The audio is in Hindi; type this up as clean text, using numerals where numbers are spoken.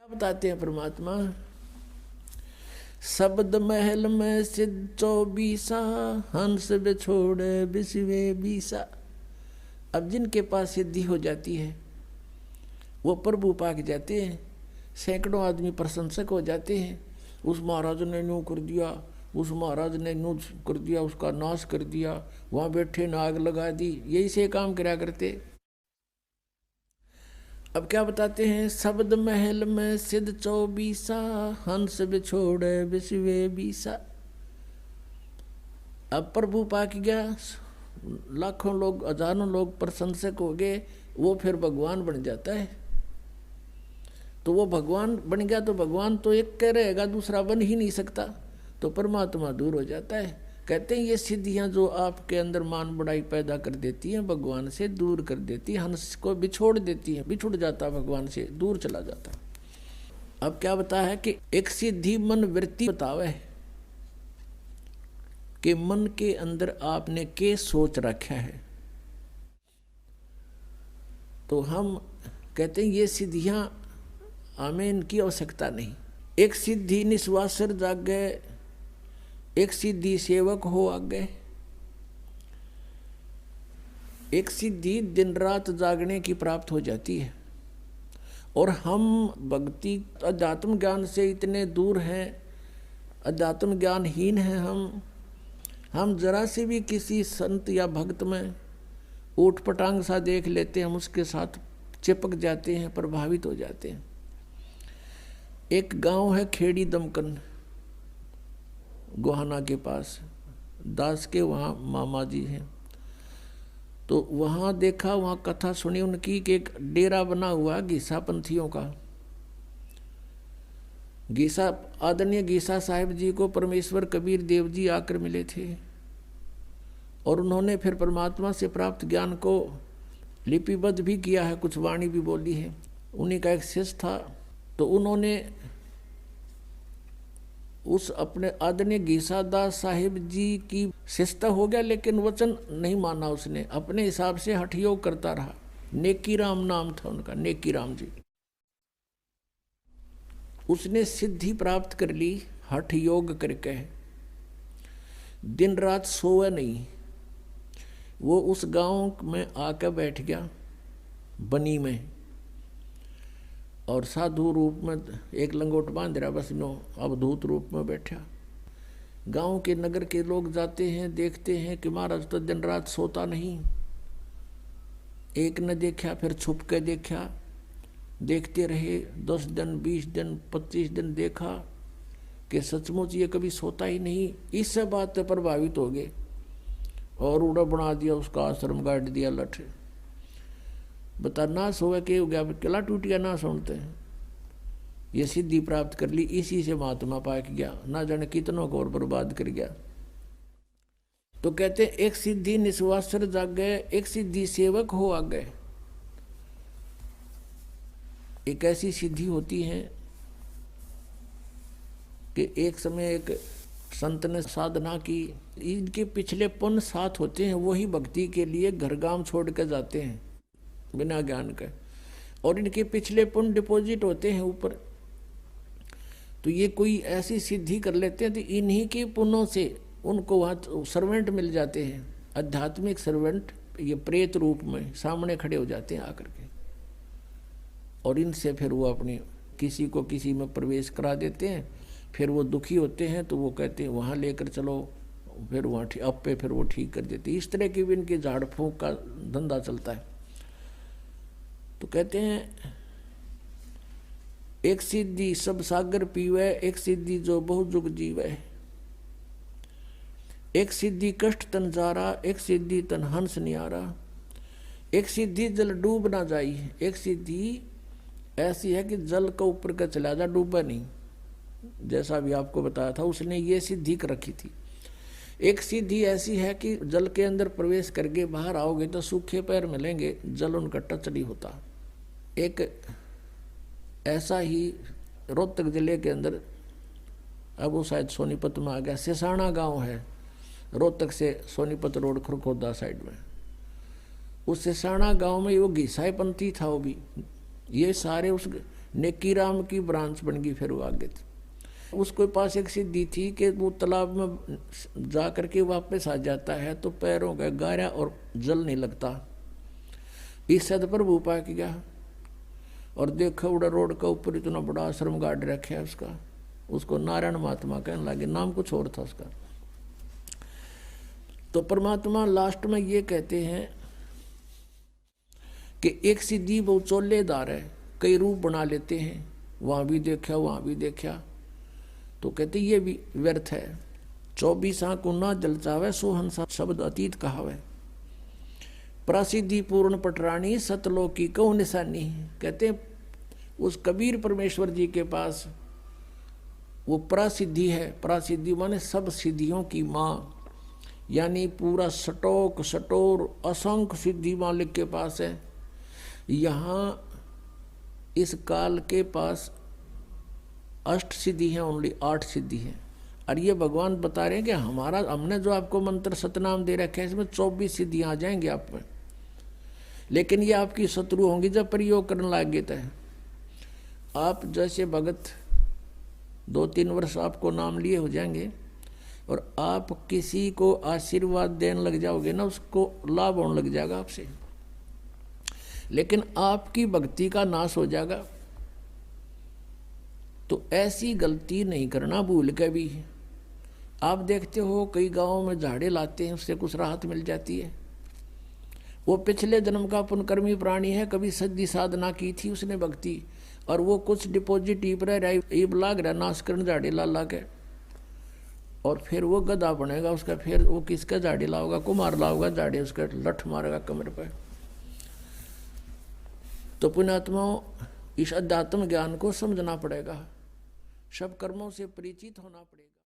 बताते हैं परमात्मा, शब्द महल में सिद्ध 24 हंस बिछोड़े बिसवे 20। अब जिनके पास सिद्धि हो जाती है वो प्रभु पाक जाते हैं। सैकड़ों आदमी प्रशंसक हो जाते हैं, उस महाराज ने यूँ कर दिया, उस महाराज ने यूँ कर दिया, उसका नाश कर दिया, वहाँ बैठे ने आग लगा दी, यही से काम करा करते। अब क्या बताते हैं, शब्द महल में सिद्ध 24 हंस बिछोड़े बिसवे 20। अब प्रभु पाक गया, लाखों लोग हजारों लोग प्रशंसक हो गए, वो फिर भगवान बन जाता है। तो वो भगवान बन गया तो भगवान तो एक कह रहेगा, दूसरा बन ही नहीं सकता, तो परमात्मा दूर हो जाता है। कहते हैं ये सिद्धियां जो आपके अंदर मान बढ़ाई पैदा कर देती हैं, भगवान से दूर कर देती है, हंस को बिछोड़ देती है, बिछुड़ जाता है, भगवान से दूर चला जाता है। अब क्या बताया है कि एक सिद्धि मन वृत्ति बतावे कि मन के अंदर आपने के सोच रखा है। तो हम कहते हैं ये सिद्धियां हमें इनकी आवश्यकता नहीं। एक सिद्धि निस्वासर जागे, एक सिद्धि सेवक हो आगे, एक सिद्धि दिन रात जागने की प्राप्त हो जाती है। और हम भक्ति अध्यात्म ज्ञान से इतने दूर हैं, अध्यात्म ज्ञानहीन हैं हम जरा से भी किसी संत या भक्त में ऊट पटांग सा देख लेते हैं, हम उसके साथ चिपक जाते हैं, प्रभावित हो जाते हैं। एक गांव है खेड़ी दमकन, गोहाना के पास, दास के वहाँ मामा जी हैं। तो वहाँ देखा, वहाँ कथा सुनी उनकी कि एक डेरा बना हुआ गीसा पंथियों का। गीसा आदरणीय गीसा साहिब जी को परमेश्वर कबीर देव जी आकर मिले थे और उन्होंने फिर परमात्मा से प्राप्त ज्ञान को लिपिबद्ध भी किया है, कुछ वाणी भी बोली है। उन्हीं का एक शिष्य था, तो उन्होंने उस अपने आदरणीय गीसादास साहिब जी की शिष्यता हो गया, लेकिन वचन नहीं माना उसने, अपने हिसाब से हठ योग करता रहा। नेकी राम नाम था उनका, नेकी राम जी। उसने सिद्धि प्राप्त कर ली हठ योग करके, दिन रात सोए नहीं। वो उस गांव में आकर बैठ गया बनी में, और साधु रूप में एक लंगोट बांध रहा, बस नो अवधूत रूप में बैठा। गांव के नगर के लोग जाते हैं, देखते हैं कि महाराज तो दिन रात सोता नहीं। एक ने देखा, फिर छुप के देखा, देखते रहे 10 दिन 20 दिन 25 दिन, देखा कि सचमुच ये कभी सोता ही नहीं। इस बात से प्रभावित हो गए और उड़ा बना दिया, उसका आश्रम गाड़ दिया लठ। बता ना सोए के हो गया, किला टूट गया, ना सुनते हैं। ये सिद्धि प्राप्त कर ली, इसी से महात्मा पाक गया, ना जाने कितनों को और बर्बाद कर गया। तो कहते एक सिद्धि निस्वासर जाग गए, एक सिद्धि सेवक हो आ गए। एक ऐसी सिद्धि होती है कि एक समय एक संत ने साधना की, इनके पिछले पुण्य साथ होते हैं, वही भक्ति के लिए घर गांव छोड़ कर जाते हैं बिना ज्ञान के, और इनके पिछले पुण्य डिपॉजिट होते हैं ऊपर। तो ये कोई ऐसी सिद्धि कर लेते हैं तो इन्हीं के पुण्यों से उनको वहाँ सर्वेंट मिल जाते हैं, आध्यात्मिक सर्वेंट, ये प्रेत रूप में सामने खड़े हो जाते हैं आकर के। और इनसे फिर वो अपनी किसी को किसी में प्रवेश करा देते हैं। फिर वो दुखी होते हैं तो वो कहते हैं वहाँ लेकर चलो, फिर वहाँ अब पे फिर वो ठीक कर देते हैं। इस तरह की भी इनके झाड़ फूँक का धंधा चलता है। तो कहते हैं एक सिद्धि सब सागर पीवे, एक सिद्धि जो बहु जुग जीवे, एक सिद्धि कष्ट तन जारा, एक सिद्धि तन हंस नियारा, एक सिद्धि जल डूब ना जाई, एक सिद्धि ऐसी है कि जल का ऊपर का चला जा, डूबा नहीं। जैसा भी आपको बताया था, उसने ये सिद्धि कर रखी थी। एक सिद्धि ऐसी है कि जल के अंदर प्रवेश करके बाहर आओगे तो सूखे पैर मिलेंगे, जल उनका टच नहीं होता। एक ऐसा ही रोहतक जिले के अंदर, अब वो शायद सोनीपत में आ गया, सिसाना गांव है, रोहतक से सोनीपत रोड खरखोदा साइड में। उस सिसाना गांव में वो घिसाई पंथी था, वो भी ये सारे उस नेकी राम की ब्रांच बन गई। फिर वो आगे उसके पास एक सिद्धि थी कि वो तालाब में जा करके वापस आ जाता है तो पैरों का गारा और जल नहीं लगता। इस सद पर वो पा गया और देखो उड़ा रोड का ऊपर इतना बड़ा आश्रम गाड़ रखे है उसका। उसको नारायण महात्मा कहने लगे, नाम कुछ और था उसका। तो परमात्मा लास्ट में ये कहते हैं कि एक सिद्धि वो चोलेदार है, कई रूप बना लेते हैं, वहां भी देखा वहां भी देखा, तो कहते ये भी व्यर्थ है। 24 आंख ना जल चावे सुहंसा शब्द अतीत कहावे, प्रसिद्धि पूर्ण पटरानी सतलोकी कौ निशानी। कहते उस कबीर परमेश्वर जी के पास वो प्रसिद्धि है। प्रसिद्धि माने सब सिद्धियों की माँ, यानी पूरा सटोक सटोर असंख्य सिद्धि मालिक के पास है। यहाँ इस काल के पास अष्ट सिद्धि है, ओनली 8 सिद्धि है। और ये भगवान बता रहे हैं कि हमने जो आपको मंत्र सतनाम दे रखे हैं इसमें 24 सिद्धियां आ जाएंगी आप में, लेकिन ये आपकी शत्रु होंगी जब प्रयोग करने लगे। तो आप जैसे भगत 2-3 वर्ष आपको नाम लिए हो जाएंगे और आप किसी को आशीर्वाद देने लग जाओगे ना, उसको लाभ होने लग जाएगा आपसे, लेकिन आपकी भक्ति का नाश हो जाएगा। तो ऐसी गलती नहीं करना भूल के भी। आप देखते हो कई गांवों में झाड़े लाते हैं, उससे कुछ राहत मिल जाती है। वो पिछले जन्म का पुण्यकर्मी प्राणी है, कभी सिद्धि साधना की थी उसने भक्ति, और वो कुछ डिपॉजिट ईब लाग रहा नाश करने झाड़े ला ला के, और फिर वो गधा बनेगा उसका। फिर वो किसका झाड़ी लाओगा, कुमार लाओगा झाड़ी, उसका लठ मारेगा कमर पर। तो पुण्यात्माओं, इस अध्यात्म ज्ञान को समझना पड़ेगा, सब कर्मों से परिचित होना पड़ेगा।